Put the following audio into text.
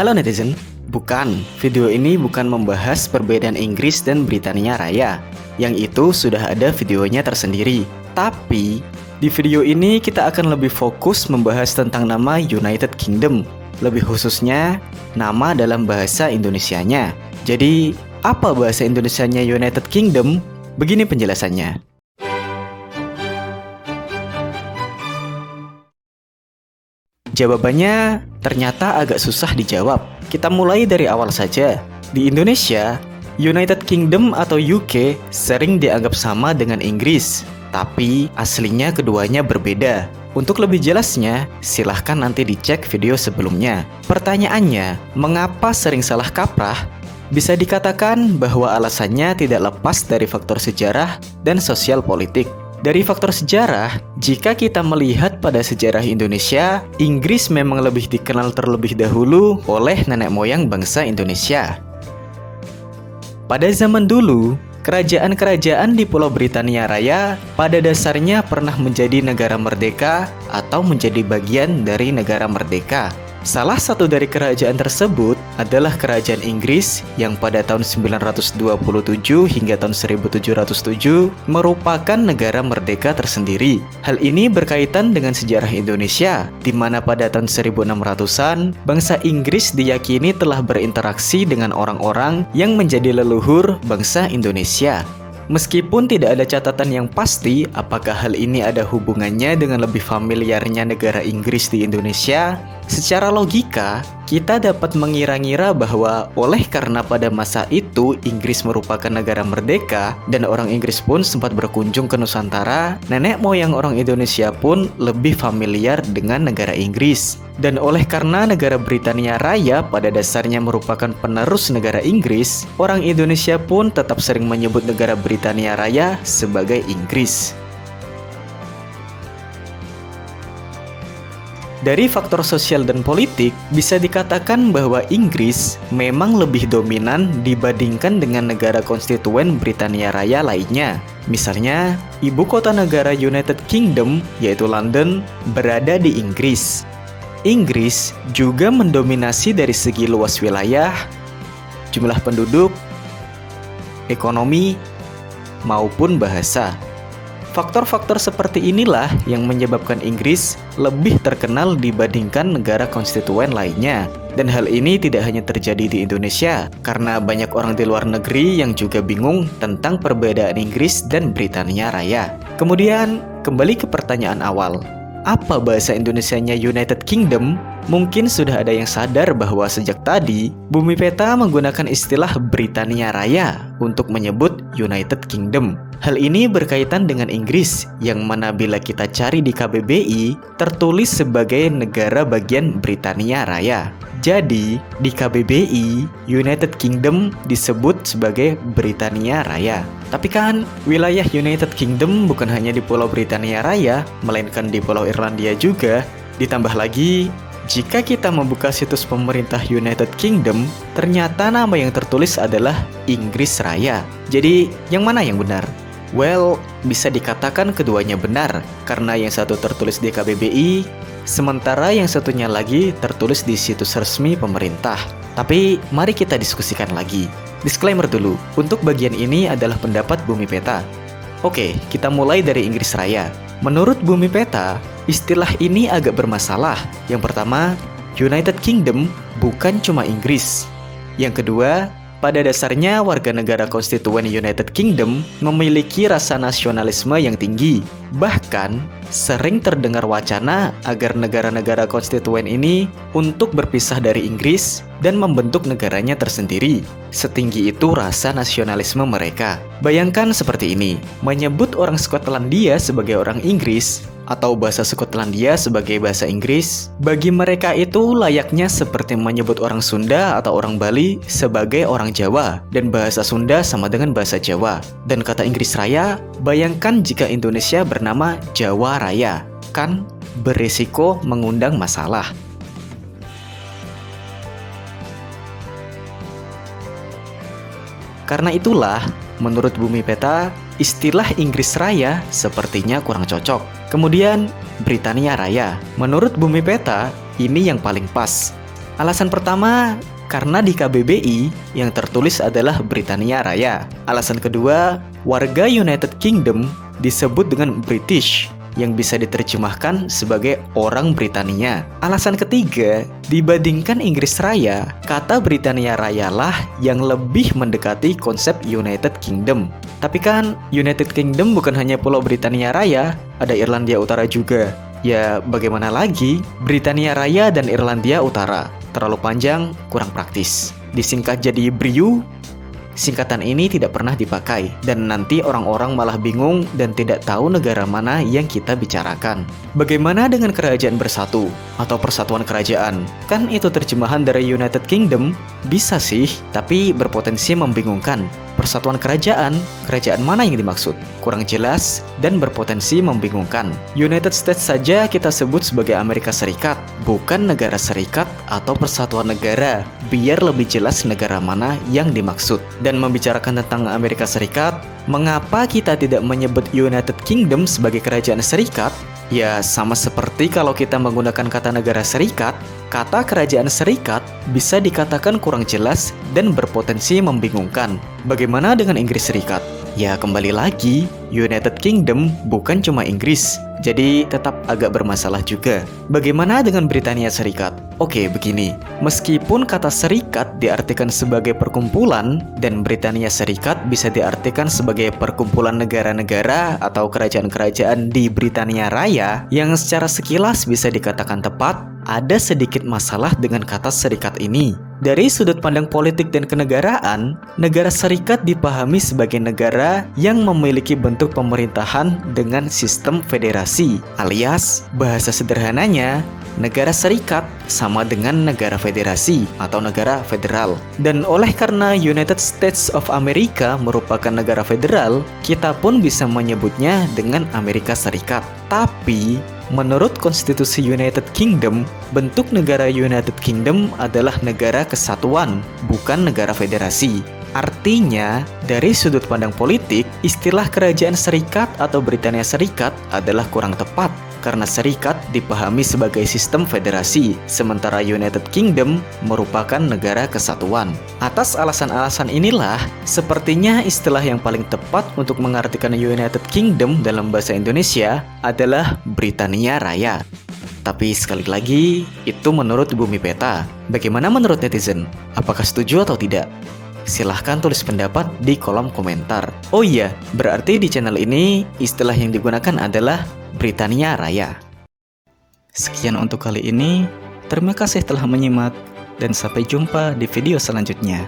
Halo netizen, bukan, video ini bukan membahas perbedaan Inggris dan Britania Raya. Yang itu sudah ada videonya tersendiri. Tapi, di video ini kita akan lebih fokus membahas tentang nama United Kingdom. Lebih khususnya, nama dalam bahasa Indonesianya. Jadi, apa bahasa Indonesianya United Kingdom? Begini penjelasannya. Jawabannya ternyata agak susah dijawab. Kita mulai dari awal saja. Di Indonesia, United Kingdom atau UK sering dianggap sama dengan Inggris, tapi aslinya keduanya berbeda. Untuk lebih jelasnya, silahkan nanti dicek video sebelumnya. Pertanyaannya, mengapa sering salah kaprah? Bisa dikatakan bahwa alasannya tidak lepas dari faktor sejarah dan sosial politik. Dari faktor sejarah, jika kita melihat pada sejarah Indonesia, Inggris memang lebih dikenal terlebih dahulu oleh nenek moyang bangsa Indonesia. Pada zaman dulu, kerajaan-kerajaan di Pulau Britania Raya pada dasarnya pernah menjadi negara merdeka atau menjadi bagian dari negara merdeka. Salah satu dari kerajaan tersebut adalah Kerajaan Inggris yang pada tahun 927 hingga tahun 1707 merupakan negara merdeka tersendiri. Hal ini berkaitan dengan sejarah Indonesia, di mana pada tahun 1600-an, bangsa Inggris diyakini telah berinteraksi dengan orang-orang yang menjadi leluhur bangsa Indonesia. Meskipun tidak ada catatan yang pasti apakah hal ini ada hubungannya dengan lebih familiarnya negara Inggris di Indonesia, secara logika kita dapat mengira-ngira bahwa oleh karena pada masa itu Inggris merupakan negara merdeka dan orang Inggris pun sempat berkunjung ke Nusantara, nenek moyang orang Indonesia pun lebih familiar dengan negara Inggris. Dan oleh karena negara Britania Raya pada dasarnya merupakan penerus negara Inggris, orang Indonesia pun tetap sering menyebut negara Britania Raya sebagai Inggris. Dari faktor sosial dan politik, bisa dikatakan bahwa Inggris memang lebih dominan dibandingkan dengan negara konstituen Britania Raya lainnya. Misalnya, ibu kota negara United Kingdom, yaitu London, berada di Inggris. Inggris juga mendominasi dari segi luas wilayah, jumlah penduduk, ekonomi, maupun bahasa. Faktor-faktor seperti inilah yang menyebabkan Inggris lebih terkenal dibandingkan negara konstituen lainnya. Dan hal ini tidak hanya terjadi di Indonesia, karena banyak orang di luar negeri yang juga bingung tentang perbedaan Inggris dan Britania Raya. Kemudian, kembali ke pertanyaan awal. Apa bahasa Indonesianya United Kingdom? Mungkin sudah ada yang sadar bahwa sejak tadi, Bumi Peta menggunakan istilah Britania Raya untuk menyebut United Kingdom. Hal ini berkaitan dengan Inggris, yang mana bila kita cari di KBBI, tertulis sebagai negara bagian Britania Raya. Jadi, di KBBI, United Kingdom disebut sebagai Britania Raya. Tapi kan, wilayah United Kingdom bukan hanya di Pulau Britania Raya, melainkan di Pulau Irlandia juga. Ditambah lagi, jika kita membuka situs pemerintah United Kingdom, ternyata nama yang tertulis adalah Inggris Raya. Jadi, yang mana yang benar? Well, bisa dikatakan keduanya benar, karena yang satu tertulis di KBBI, sementara yang satunya lagi tertulis di situs resmi pemerintah. Tapi, mari kita diskusikan lagi. Disclaimer dulu, untuk bagian ini adalah pendapat Bumi Peta. Oke, kita mulai dari Inggris Raya. Menurut Bumi Peta, istilah ini agak bermasalah. Yang pertama, United Kingdom bukan cuma Inggris. Yang kedua, pada dasarnya warga negara konstituen United Kingdom memiliki rasa nasionalisme yang tinggi. Bahkan, sering terdengar wacana agar negara-negara konstituen ini untuk berpisah dari Inggris dan membentuk negaranya tersendiri. Setinggi itu rasa nasionalisme mereka. Bayangkan seperti ini, menyebut orang Skotlandia sebagai orang Inggris atau bahasa Skotlandia sebagai bahasa Inggris, bagi mereka itu layaknya seperti menyebut orang Sunda atau orang Bali sebagai orang Jawa, dan bahasa Sunda sama dengan bahasa Jawa. Dan kata Inggris Raya, bayangkan jika Indonesia bernama Jawa Raya, kan berisiko mengundang masalah. Karena itulah, menurut Bumi Peta, istilah Inggris Raya sepertinya kurang cocok. Kemudian, Britania Raya. Menurut Bumi Peta, ini yang paling pas. Alasan pertama, karena di KBBI yang tertulis adalah Britania Raya. Alasan kedua, warga United Kingdom disebut dengan British, yang bisa diterjemahkan sebagai orang Britania. Alasan ketiga, dibandingkan Inggris Raya, kata Britania Raya lah yang lebih mendekati konsep United Kingdom. Tapi kan United Kingdom bukan hanya Pulau Britania Raya, ada Irlandia Utara juga. Ya bagaimana lagi, Britania Raya dan Irlandia Utara. Terlalu panjang, kurang praktis. Disingkat jadi BRIU. Singkatan ini tidak pernah dipakai, dan nanti orang-orang malah bingung dan tidak tahu negara mana yang kita bicarakan. Bagaimana dengan kerajaan bersatu atau persatuan kerajaan? Kan itu terjemahan dari United Kingdom. Bisa sih, tapi berpotensi membingungkan. Persatuan kerajaan mana yang dimaksud? Kurang jelas dan berpotensi membingungkan. United States saja kita sebut sebagai Amerika Serikat, bukan negara serikat atau persatuan negara, biar lebih jelas negara mana yang dimaksud. Dan membicarakan tentang Amerika Serikat, mengapa kita tidak menyebut United Kingdom sebagai kerajaan serikat? Ya, sama seperti kalau kita menggunakan kata negara serikat, kata kerajaan serikat bisa dikatakan kurang jelas dan berpotensi membingungkan. Bagaimana dengan Inggris Serikat? Ya, kembali lagi, United Kingdom bukan cuma Inggris, jadi tetap agak bermasalah juga. Bagaimana dengan Britania Serikat? Oke, begini. Meskipun kata serikat diartikan sebagai perkumpulan, dan Britania Serikat bisa diartikan sebagai perkumpulan negara-negara atau kerajaan-kerajaan di Britania Raya, yang secara sekilas bisa dikatakan tepat, ada sedikit masalah dengan kata serikat ini. Dari sudut pandang politik dan kenegaraan, negara serikat dipahami sebagai negara yang memiliki bentuk pemerintahan dengan sistem federasi, alias bahasa sederhananya, negara serikat sama dengan negara federasi atau negara federal. Dan oleh karena United States of America merupakan negara federal, kita pun bisa menyebutnya dengan Amerika Serikat. Tapi menurut konstitusi United Kingdom, bentuk negara United Kingdom adalah negara kesatuan, bukan negara federasi. Artinya, dari sudut pandang politik, istilah kerajaan serikat atau Britania Serikat adalah kurang tepat, karena serikat dipahami sebagai sistem federasi, sementara United Kingdom merupakan negara kesatuan. Atas alasan-alasan inilah, sepertinya istilah yang paling tepat untuk mengartikan United Kingdom dalam bahasa Indonesia adalah Britania Raya. Tapi sekali lagi, itu menurut Bumi Peta. Bagaimana menurut netizen? Apakah setuju atau tidak? Silahkan tulis pendapat di kolom komentar. Oh iya, berarti di channel ini istilah yang digunakan adalah Britania Raya. Sekian untuk kali ini. Terima kasih telah menyimak dan sampai jumpa di video selanjutnya.